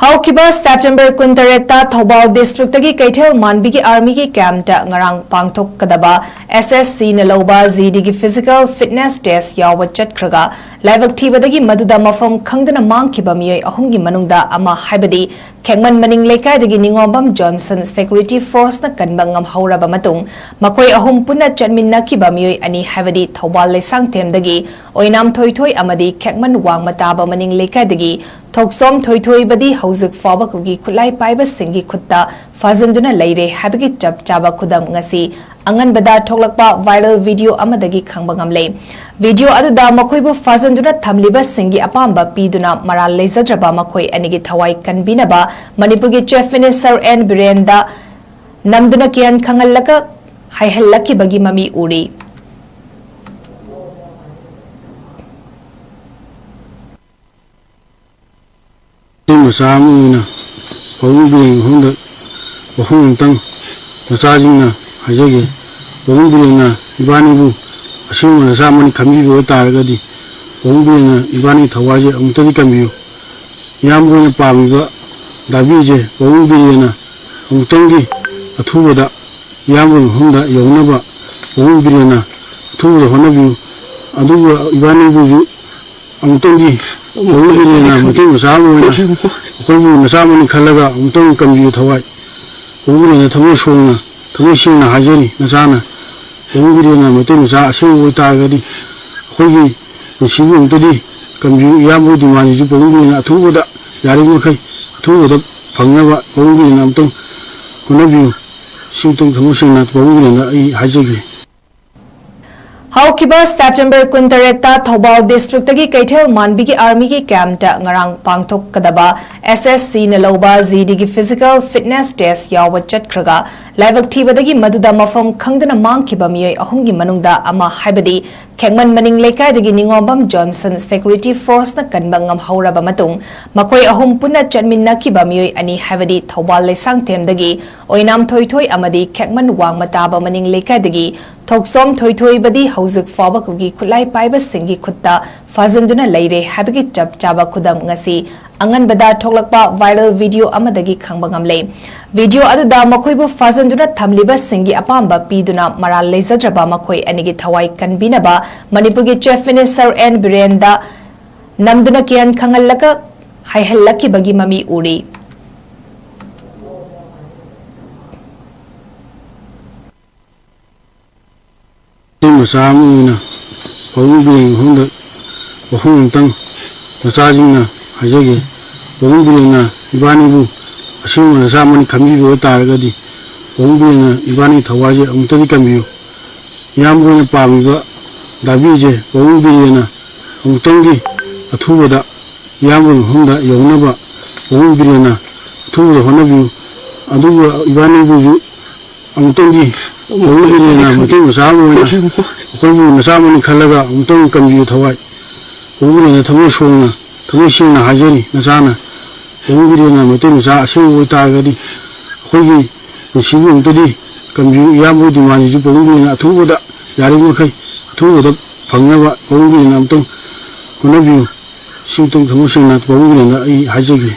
ꯍꯧꯈꯤꯕ ꯁꯦꯞꯇꯦꯝꯕꯔ 23ꯇ ꯊꯧꯕꯥꯜ ꯗꯤꯁꯇ꯭ꯔꯤꯛꯇꯒꯤ ꯀꯩꯊꯦꯜ ꯃꯥꯟꯕꯤꯒꯤ ꯑꯥꯔꯃꯤꯒꯤ ꯀꯦꯝꯞꯇ ꯉꯔꯥꯡ ꯄꯥꯡꯊꯣꯛꯀꯗꯕ SSCꯅ ꯂꯧꯕ ꯖꯤꯗꯤꯒꯤ ꯐꯤꯖꯤꯀꯦꯜ ꯐꯤꯠꯅꯦꯁ ꯇꯦꯁ ꯌꯥꯎꯕ ꯆꯠꯈ꯭ꯔꯒ ꯂꯥꯏꯕꯛ ꯊꯤꯕꯗꯒꯤ ꯃꯗꯨꯗ ꯃꯐꯝ ꯈꯪꯗꯅ ꯃꯥꯡꯈꯤꯕ ꯃꯤꯑꯣꯏ ꯑꯍꯨꯝꯒꯤ ꯃꯅꯨꯡꯗ ꯑꯃ ꯍꯥꯏꯕꯗꯤ ꯈꯦꯡꯃꯟ ꯃꯅꯤꯡ ꯂꯩꯀꯥꯏꯗꯒꯤ ꯅꯤꯉꯣꯝꯕꯝ ꯖꯣꯟꯁꯟ ꯁꯦꯀ꯭ꯌꯨꯔꯤꯇꯤ ꯐꯣꯔꯁꯅ ꯀꯟꯕ ꯉꯝꯍꯧꯔꯕ ꯃꯇꯨꯡ ꯃꯈꯣꯏ ꯑꯍꯨꯝ ꯄꯨꯟꯅ ꯆꯠꯃꯤꯟꯅꯈꯤꯕ ꯃꯤꯑꯣꯏ ꯑꯅꯤ ꯍꯥꯏꯕꯗꯤ ꯊꯧꯕꯥꯜ ꯂꯩꯁꯥꯡꯊꯦꯝꯗꯒꯤ ꯑꯣꯏꯅꯥꯝ ꯊꯣꯏꯊꯣꯏ ꯑꯃꯗꯤ ꯈꯦꯡꯃꯟ ꯋꯥꯡꯃ ꯇꯥꯕ ꯃꯅꯤꯡ ꯂꯩꯀꯥꯏꯗꯒꯤ ꯊꯣꯛꯁꯣꯝ ꯊꯣꯏꯊꯣꯏꯕꯗꯤ ꯍꯧꯖꯤꯛ ꯐꯥꯎꯕ ꯀꯨꯒꯤ ꯈꯨꯠꯂꯥꯏ ꯄꯥꯏꯕꯁꯤꯡꯒꯤ ꯈꯨꯠꯇ ꯐꯥꯖꯤꯟꯗꯨꯅ ꯂꯩꯔꯦ ꯍꯥꯏꯕꯒꯤ ꯆꯞ ꯆꯥꯕ ꯈꯨꯗꯝ ꯉꯁꯤ ꯑꯉꯟꯕꯗ ꯊꯣꯛꯂꯛꯄ ꯚꯥꯏꯔꯜ ꯚꯤꯗꯤꯑꯣ ꯑꯃꯗꯒꯤ ꯈꯪꯕ ꯉꯝꯂꯦ꯫ ꯚꯤꯗꯤꯑꯣ ꯑꯗꯨꯗ ꯃꯈꯣꯏꯕꯨ ꯐꯥꯖꯤꯟꯗꯨꯅ ꯊꯝꯂꯤꯕꯁꯤꯡꯒꯤ ꯑꯄꯥꯝꯕ ꯄꯤꯗꯨꯅ ꯃꯔꯥꯜ ꯂꯩꯖꯗ꯭ꯔꯕ ꯃꯈꯣꯏ ꯑꯅꯤꯒꯤ ꯊꯋꯥꯏ ꯀꯟꯕꯤꯅꯕ ꯃꯅꯤꯄꯨꯔꯒꯤ ꯆꯤꯐ ꯃꯤꯅꯤꯁꯇꯔ N. ꯕꯤꯔꯦꯟꯗ ꯅꯝꯗꯨꯅ ꯀꯤꯌꯟ ꯈꯪꯍꯜꯂꯒ ꯍꯥꯏꯍꯜꯂꯛꯈꯤꯕꯒꯤ ꯃꯃꯤ ꯎꯔꯤ꯫ ꯃꯆꯥ ꯄꯥꯕꯨꯡ ꯍꯣꯡꯗ ꯋꯥꯍꯣꯡꯇꯪ ꯃꯆꯥꯁꯤꯡꯅ ꯍꯥꯏꯖꯒꯦ ꯄꯥꯕꯨꯡ ꯕꯤꯔꯦꯟꯅ ꯏꯕꯥꯅꯤꯕꯨ ꯑꯁꯦꯡꯕ ꯅꯆꯥꯃꯅꯤ ꯈꯟꯕꯤꯕ ꯇꯥꯔꯒꯗꯤ ꯄꯥꯕꯨꯡ ꯕꯤꯔꯦꯟꯅ ꯏꯕꯥꯅꯤ ꯊꯋꯥꯏꯁꯦ ꯑꯃꯨꯛꯇꯗꯤ ꯀꯟꯕꯤꯌꯨ ꯏꯌꯥꯝꯕ ꯑꯣꯏꯅ ꯄꯥꯝꯃꯤꯕ ꯗꯥꯕꯤꯁꯦ ꯄꯥꯕꯨꯡ ꯕꯤꯔꯦꯟꯅ ꯑꯃꯨꯛꯇꯪꯒꯤ ꯑꯊꯨꯕꯗ ꯏꯌꯥꯝꯕ ꯃꯐꯝꯗ ꯌꯧꯅꯕ ꯄꯥꯕꯨꯡ ꯕꯤꯔꯦꯟꯅ ꯑꯊꯨꯕꯗ ꯍꯣꯠꯅꯕꯤꯌꯨ ꯑꯗꯨꯒ ꯏꯕꯥꯅꯤꯕꯨꯁꯨ ꯑꯃꯨꯛꯇꯪꯒꯤ ꯄꯥꯕꯨꯡ ꯕꯤꯔꯦꯟꯅ ꯃꯩꯇꯩ ꯃꯆꯥ ꯑꯃ ꯑꯣꯏꯅ ꯑꯩꯈꯣꯏꯕꯨ ꯅꯆꯥꯃꯅꯤ ꯈꯜꯂꯒ ꯑꯃꯨꯛꯇꯪ ꯀꯟꯕꯤꯌꯨ ꯊꯋꯥꯏ ꯄꯥꯕꯨꯡ ꯕꯤꯔꯦꯟꯅ ꯊꯃꯣꯏ ꯁꯦꯡꯅ ꯍꯥꯏꯖꯔꯤ ꯅꯆꯥꯅ ꯄꯥꯕꯨꯡ ꯕꯤꯔꯦꯟꯅ ꯃꯩꯇꯩ ꯃꯆꯥ ꯑꯁꯦꯡꯕ ꯑꯣꯏꯇꯥꯔꯒꯗꯤ ꯑꯩꯈꯣꯏꯒꯤ ꯄꯨꯟꯁꯤꯕꯨ ꯑꯃꯨꯛꯇꯗꯤ ꯀꯟꯕꯤꯌꯨ ꯏꯌꯥꯝꯕ ꯗꯤꯃꯥꯟꯁꯤꯁꯨ ꯄꯥꯕꯨꯡ ꯕꯤꯔꯦꯟꯅ ꯑꯊꯨꯕꯗ ꯌꯥꯔꯤꯕꯃꯈꯩ ꯑꯊꯨꯕꯗ ꯐꯪꯅꯕ ꯄꯥꯕꯨꯡ ꯕꯤꯔꯦꯟꯅ ꯑꯃꯨꯛꯇꯪ ꯍꯣꯠꯅꯕꯤꯌꯨ ꯁꯤꯃꯇꯪ ꯊꯃꯣꯏ ꯁꯦꯡꯅ ꯄꯥꯕꯨꯡ ꯕꯤꯔꯦꯟꯅ ꯑꯩ ꯍꯥꯏꯖꯒꯦ꯫ ꯍꯧꯈꯤꯕ ꯁꯦꯞꯇꯦꯝꯕꯔ 23ꯇ ꯊꯧꯕꯥꯜ ꯗꯤꯁꯇ꯭ꯔꯤꯛꯇꯒꯤ ꯀꯩꯊꯦꯜ ꯃꯥꯟꯕꯤꯒꯤ ꯑꯥꯔꯃꯤꯒꯤ ꯀꯦꯝꯞꯇ ꯉꯔꯥꯡ ꯄꯥꯡꯊꯣꯛꯀꯗꯕ SSCꯅ ꯂꯧꯕ ꯖꯤꯗꯤꯒꯤ ꯐꯤꯖꯤꯀꯦꯜ ꯐꯤꯠꯅꯦꯁ ꯇꯦꯁ ꯌꯥꯎꯕ ꯆꯠꯈ꯭ꯔꯒ ꯂꯥꯏꯕꯛ ꯊꯤꯕꯗꯒꯤ ꯃꯗꯨꯗ ꯃꯐꯝ ꯈꯪꯗꯅ ꯃꯥꯡꯈꯤꯕ ꯃꯤꯑꯣꯏ ꯑꯍꯨꯝꯒꯤ ꯃꯅꯨꯡꯗ ꯑꯃ ꯍꯥꯏꯕꯗꯤ ꯈꯦꯡꯃꯟ ꯃꯅꯤꯡ ꯂꯩꯀꯥꯏꯗꯒꯤ ꯅꯤꯉꯣꯝꯕꯝ ꯖꯣꯟꯁꯟ ꯁꯦꯀ꯭ꯌꯨꯔꯤꯇꯤ ꯐꯣꯔꯁꯅ ꯀꯟꯕ ꯉꯝꯍꯧꯔꯕ ꯃꯇꯨꯡ ꯃꯈꯣꯏ ꯑꯍꯨꯝ ꯄꯨꯟꯅ ꯆꯠꯃꯤꯟꯅꯈꯤꯕ ꯃꯤꯑꯣꯏ ꯑꯅꯤ ꯍꯥꯏꯕꯗꯤ ꯊꯧꯕꯥꯜ ꯂꯩꯁꯥꯡꯊꯦꯝꯗꯒꯤ ꯑꯣꯏꯅꯥꯝ ꯊꯣꯏꯊꯣꯏ ꯑꯃꯗꯤ ꯈꯦꯡꯃꯟ ꯋꯥꯡꯃ ꯇꯥꯕ ꯃꯅꯤꯡ ꯂꯩꯀꯥꯏꯗꯒꯤ ꯊꯣꯛꯁꯣꯝ ꯊꯣꯏꯊꯣꯏꯕꯗꯤ ꯍꯧꯖꯤꯛ ꯐꯥꯎꯕ ꯀꯨꯒꯤ ꯈꯨꯠꯂꯥꯏ ꯄꯥꯏꯕꯁꯤꯡꯒꯤ ꯈꯨꯠꯇ ꯐꯥꯖꯤꯟꯗꯨꯅ ꯂꯩꯔꯦ ꯍꯥꯏꯕꯒꯤ ꯆꯞ ꯆꯥꯕ ꯈꯨꯗꯝꯉꯁꯤ ꯑꯉꯟꯕꯗ ꯊꯣꯛꯂꯛꯄ ꯚꯥꯏꯔꯜ ꯚꯤꯗꯤꯑꯣ ꯑꯃꯗꯒꯤ ꯈꯪꯕ ꯉꯝꯂꯦ꯫ ꯚꯤꯗꯤꯑꯣ ꯑꯗꯨꯗ ꯃꯈꯣꯏꯕꯨ ꯐꯥꯖꯤꯟꯗꯨꯅ ꯊꯝꯂꯤꯕꯁꯤꯡꯒꯤ ꯑꯄꯥꯝꯕ ꯄꯤꯗꯨꯅ ꯃꯔꯥꯜ ꯂꯩꯖꯗ꯭ꯔꯕ ꯃꯈꯣꯏ ꯑꯅꯤꯒꯤ ꯊꯋꯥꯏ ꯀꯟꯕꯤꯅꯕ ꯃꯅꯤꯄꯨꯔꯒꯤ ꯆꯤꯐ ꯃꯤꯅꯤꯁꯇꯔ N. ꯕꯤꯔꯦꯟꯗ ꯅꯝꯗꯨꯅ ꯀꯤꯌꯟ ꯈꯪꯍꯜꯂꯒ ꯍꯥꯏꯍꯜꯂꯛꯈꯤꯕꯒꯤ ꯃꯃꯤ ꯎꯔꯤ꯫ ꯃꯆꯥ ꯑꯃ ꯑꯣꯏꯅ ꯄꯥꯕꯨꯡ ꯕꯤꯔꯦꯟ ꯃꯐꯝꯗ ꯋꯥꯍꯣꯡꯇꯪ ꯃꯆꯥꯁꯤꯡꯅ ꯍꯥꯏꯖꯒꯦ ꯄꯥꯕꯨꯡ ꯕꯤꯔꯦꯟꯅ ꯏꯕꯥꯅꯤꯕꯨ ꯑꯁꯦꯡꯕ ꯅꯆꯥꯃꯅꯤ ꯈꯟꯕꯤꯕ ꯇꯥꯔꯒꯗꯤ ꯄꯥꯕꯨꯡ ꯕꯤꯔꯦꯟꯅ ꯏꯕꯥꯅꯤ ꯊꯋꯥꯏꯁꯦ ꯑꯃꯨꯛꯇꯗꯤ ꯀꯟꯕꯤꯌꯨ ꯏꯌꯥꯝꯕ ꯑꯣꯏꯅ ꯄꯥꯝꯃꯤꯕ ꯗꯥꯕꯤꯁꯦ ꯄꯥꯕꯨꯡ ꯕꯤꯔꯦꯟꯅ ꯑꯃꯨꯛꯇꯪꯒꯤ ꯑꯊꯨꯕꯗ ꯏꯌꯥꯝꯕ ꯃꯐꯝꯗ ꯌꯧꯅꯕ ꯄꯥꯕꯨꯡ ꯕꯤꯔꯦꯟꯅ ꯑꯊꯨꯕꯗ ꯍꯣꯠꯅꯕꯤꯌꯨ ꯑꯗꯨꯒ ꯏꯕꯥꯅꯤꯕꯨꯁꯨ ꯑꯃꯨꯛꯇꯪꯒꯤ ꯄꯥꯕꯨꯡ ꯕꯤꯔꯦꯟꯅ ꯃꯩꯇꯩ ꯃꯆꯥ ꯑꯃ ꯑꯣꯏꯅ ꯑꯩꯈꯣꯏꯕꯨ ꯅꯆꯥꯃꯅꯤ ꯈꯜꯂꯒ ꯑꯃꯨꯛꯇꯪ ꯀꯟꯕꯤꯌꯨ ꯊꯋꯥꯏ ꯄꯥꯕꯨꯡ ꯕꯤꯔꯦꯟꯅ ꯊꯃꯣꯏ ꯁꯦꯡꯅ ꯍꯥꯏꯖꯔꯤ ꯅꯆꯥꯅ ꯄꯥꯕꯨꯡ ꯕꯤꯔꯦꯟꯅ ꯃꯩꯇꯩ ꯃꯆꯥ ꯑꯁꯦꯡꯕ ꯑꯣꯏꯇꯥꯔꯒꯗꯤ ꯑꯩꯈꯣꯏꯒꯤ ꯄꯨꯟꯁꯤꯕꯨ ꯑꯃꯨꯛꯇꯗꯤ ꯀꯟꯕꯤꯌꯨ ꯏꯌꯥꯝꯕ ꯗꯤꯃꯥꯟꯁꯤꯁꯨ ꯄꯥꯕꯨꯡ ꯕꯤꯔꯦꯟꯅ ꯑꯊꯨꯕꯗ ꯌꯥꯔꯤꯕꯃꯈꯩ ꯑꯊꯨꯕꯗ ꯐꯪꯅꯕ ꯄꯥꯕꯨꯡ ꯕꯤꯔꯦꯟꯅ ꯑꯃꯨꯛꯇꯪ ꯍꯣꯠꯅꯕꯤꯌꯨ ꯁꯤꯃꯇꯪ ꯊꯃꯣꯏ ꯁꯦꯡꯅ ꯄꯥꯕꯨꯡ ꯕꯤꯔꯦꯟꯅ ꯑꯩ ꯍꯥꯏꯖꯒꯦ꯫